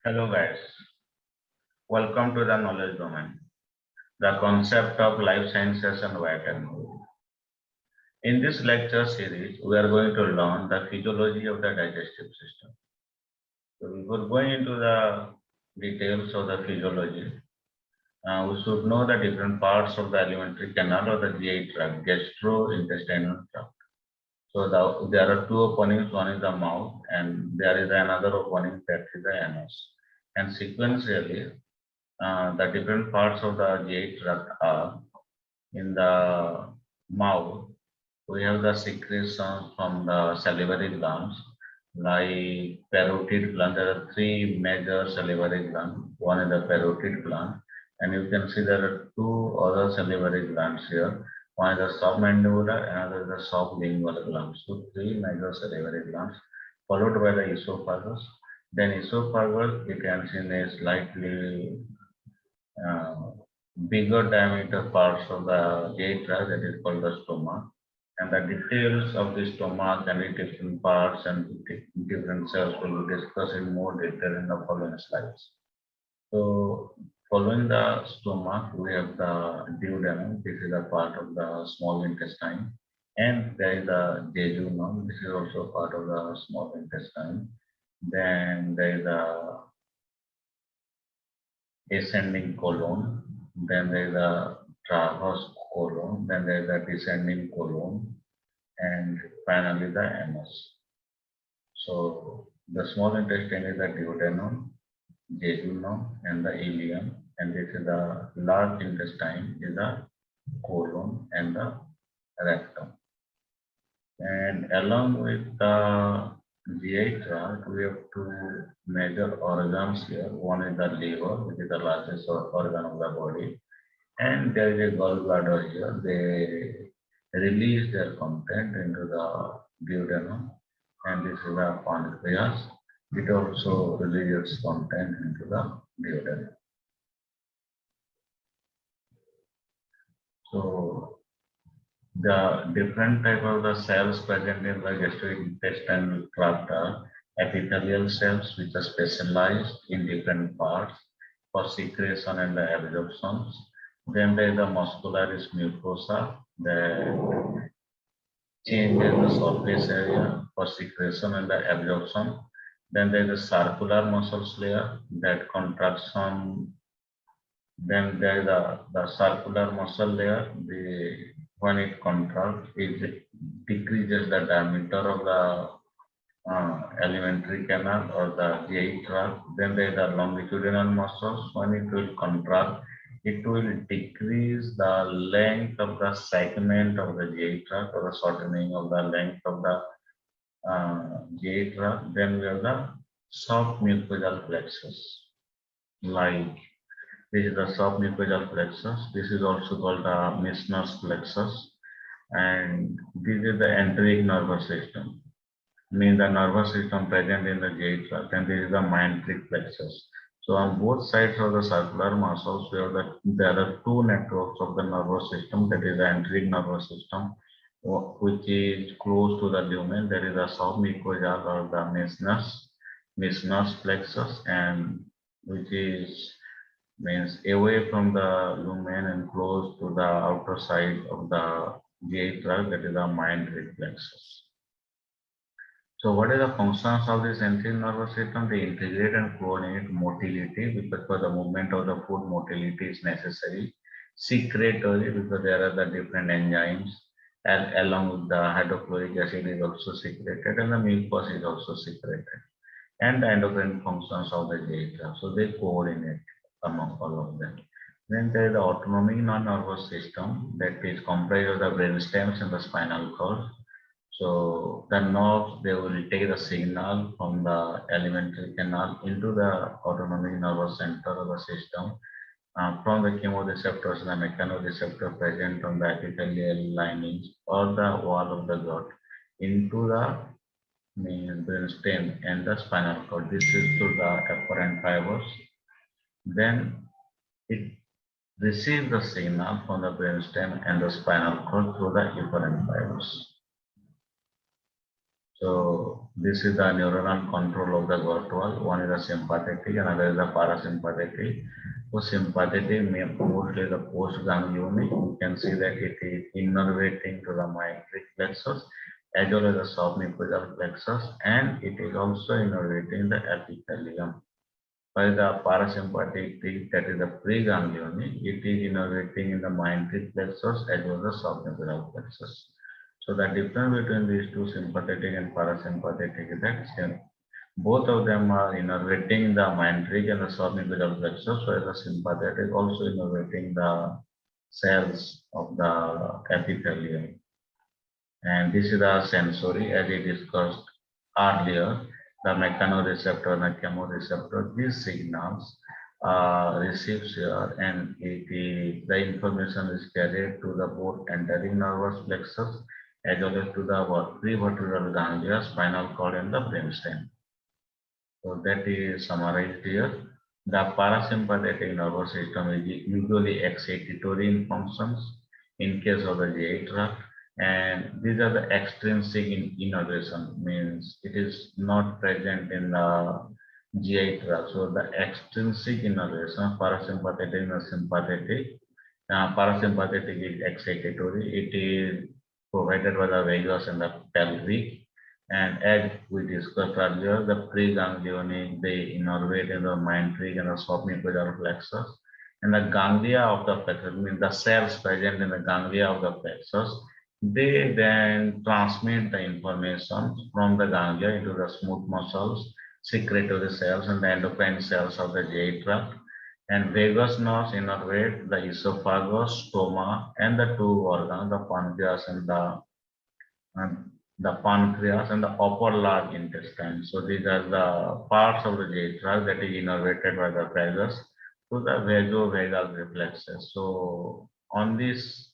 Hello guys, welcome to the knowledge domain, the concept of life sciences and biotechnology. In this lecture series, we are going to learn the physiology of the digestive system. So before going into the details of the physiology, we should know the different parts of the alimentary canal or the GI tract, gastrointestinal tract. So there are two openings, one is the mouth and there is another opening that is the anus. And sequentially, the different parts of the GI tract are in the mouth. We have the secretions from the salivary glands, like parotid gland. There are three major salivary glands. One is the parotid gland, and you can see there are two other salivary glands here. One is the submandibular, another is the sublingual gland. So three major salivary glands, followed by the esophagus. Then esophagus, you can see a slightly uh, bigger diameter parts of the GI tract that is called the stomach. And the details of the stomach and the different parts and different cells will be discussed in more detail in the following slides. So following the stomach, we have the duodenum. This is a part of the small intestine. And there is the jejunum. This is also part of the small intestine. Then there is a ascending colon, then there is a transverse colon, then there is a descending colon, and finally the anus. So the small intestine is the duodenum, jejunum, and the ileum, and this is the large intestine is the colon and the rectum. And along with the GI tract, we have two major organs here. One is the liver, which is the largest organ of the body, and there is a gallbladder here. They release their content into the duodenum, and this is the pancreas. It also releases content into the duodenum. So the different type of the cells present in the gastrointestinal tract are epithelial cells, which are specialized in different parts for secretion and the absorptions. Then there is the muscularis mucosa that changes the surface area for secretion and the absorption. Then there is the circular muscles layer that contraction. Then there is the circular muscle layer. When it contracts, it decreases the diameter of the alimentary canal or the GI tract. Then there is the longitudinal muscles. When it will contract, it will decrease the length of the segment of the GI tract or the shortening of the length of the GI tract. Then we have the soft mucosal plexus, like this is the submucosal plexus. This is also called the Meissner's plexus. And this is the enteric nervous system. Means the nervous system present in the GI tract. And this is the mesenteric plexus. So on both sides of the circular muscles, there are two networks of the nervous system. That is the enteric nervous system, which is close to the lumen. There is the submucosal or the Meissner's plexus, and which is means away from the lumen and close to the outer side of the GI tract, that is the mesenteric plexus. So what are the functions of this enteric nervous system? They integrate and coordinate motility, because for the movement of the food, motility is necessary. Secretory, because there are the different enzymes, and along with the hydrochloric acid is also secreted, and the mucus is also secreted, and the endocrine functions of the GI tract. So they coordinate among all of them. Then there is the autonomic nervous system that is comprised of the brain stems and the spinal cord. So the nerves, they will take the signal from the alimentary canal into the autonomic nervous center of the system, from the chemoreceptors and the mechanoreceptor present on the epithelial linings or the wall of the gut into the brainstem and the spinal cord. This is through the afferent fibers. Then it receives the signal from the brainstem and the spinal cord through the efferent fibers. So this is the neuronal control of the gut wall. One is the sympathetic, another is the parasympathetic. So sympathetic, mostly the postganglionic. You can see that it is innervating to the myelin plexus as well as the submucosal plexus, and it is also innervating the epithelium. While the parasympathetic, that is the preganglionic, it is innervating in the myelin plexus as well as the submucosal plexus. So the difference between these two, sympathetic and parasympathetic, is that both of them are innervating the myelin and the submucosal plexus, whereas the sympathetic also innervating the cells of the epithelium. And this is the sensory, as we discussed earlier, the mechanoreceptor and the chemoreceptor. These signals receives here, and the information is carried to the both entering nervous plexus as well as to the prevertebral ganglia, spinal cord, and the brainstem. So that is summarized here. The parasympathetic nervous system is usually excitatory in functions in case of the GI tract, and these are the extrinsic innervation, means it is not present in the GI tract. So the extrinsic innervation, parasympathetic and sympathetic. Parasympathetic is excitatory. It is provided by the vagus and the pelvic, and as we discussed earlier, the preganglionic, they innervate in the myelin and the submucosal plexus. And the ganglia of the plexus, means the cells present in the ganglia of the plexus, they then transmit the information from the ganglia into the smooth muscles, secretory cells, and the endocrine cells of the GI tract. And vagus nerves innervate the esophagus, stomach, and the two organs, the pancreas and the upper large intestine. So these are the parts of the GI tract that is innervated by the vagus to the vasovagal reflexes. So on this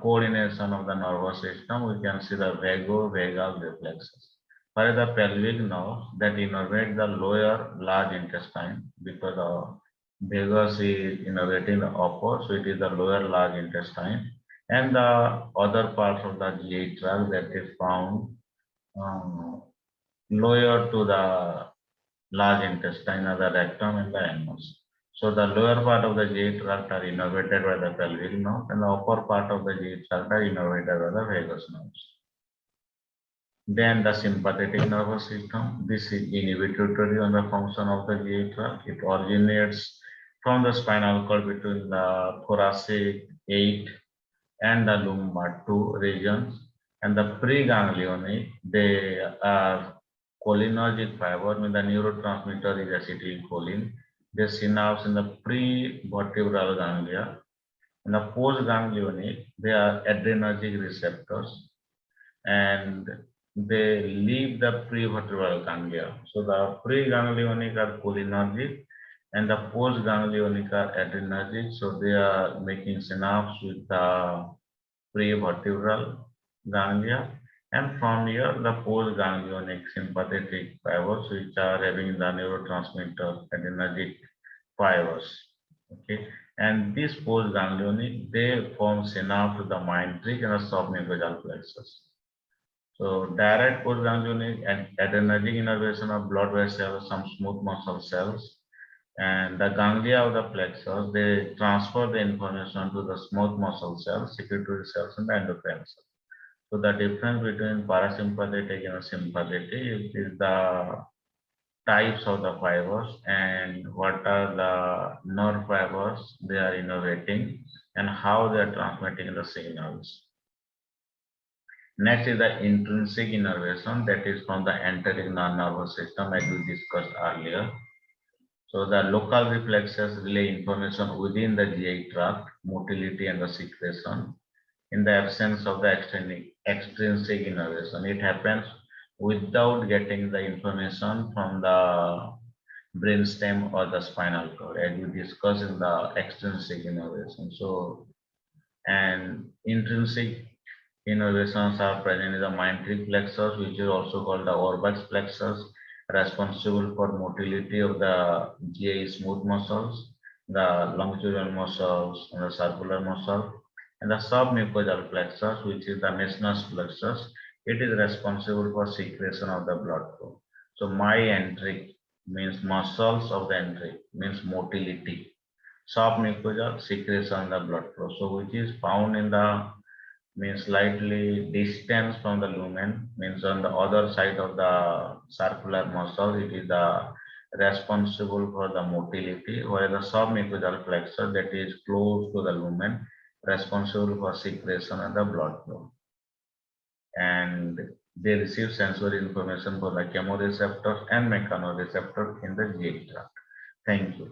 coordination of the nervous system, we can see the vasovagal reflexes. For the pelvic nerve that innervate the lower large intestine, because the vagus is innervating the upper, so it is the lower large intestine, and the other parts of the GI tract that is found lower to the large intestine or the rectum and the anus. So the lower part of the GI tract are innervated by the pelvic nerve, and the upper part of the GI tract are innervated by the vagus nerves. Then the sympathetic nervous system, this is inhibitory on the function of the GI tract. It originates from the spinal cord between the thoracic 8 and the lumbar 2 regions. And the preganglionic, they are cholinergic fiber, means the neurotransmitter is acetylcholine. They synapse in the prevertebral ganglia. In the postganglionic, they are adrenergic receptors, and they leave the prevertebral ganglia. So the preganglionic are cholinergic, and the postganglionic are adrenergic. So they are making synapse with the prevertebral ganglia, and from here the postganglionic sympathetic fibers, which are having the neurotransmitter adrenergic fibers. Okay, and these postganglionic, they form synapse with the myelin and the submucosal plexus. So direct postganglionic and adrenergic innervation of blood vessels, some smooth muscle cells, and the ganglia of the plexus, they transfer the information to the smooth muscle cells, secretory cells, and the endocrine cells. So the difference between parasympathetic and sympathetic is the types of the fibers and what are the nerve fibers they are innervating and how they are transmitting the signals. Next is the intrinsic innervation, that is from the enteric nervous system, as we discussed earlier. So the local reflexes relay information within the GI tract, motility and the secretion. In the absence of the extrinsic innervation, it happens without getting the information from the brainstem or the spinal cord, as we discussed in the extrinsic innervation. So, and intrinsic innervations are present in the myelin plexus, which is also called the Orbach's plexus, responsible for motility of the GI smooth muscles, the longitudinal muscles, and the circular muscle, and the submucosal plexus, which is the Meissner's plexus. It is responsible for secretion of the blood flow. So myenteric means muscles of the enteric means motility. Soft mucosa secretion of the blood flow. So which is found in the means slightly distance from the lumen means on the other side of the circular muscle. It is the responsible for the motility, while the submucosal flexure that is close to the lumen responsible for secretion and the blood flow, and they receive sensory information for the chemoreceptor and mechanoreceptor in the GI tract. Thank you.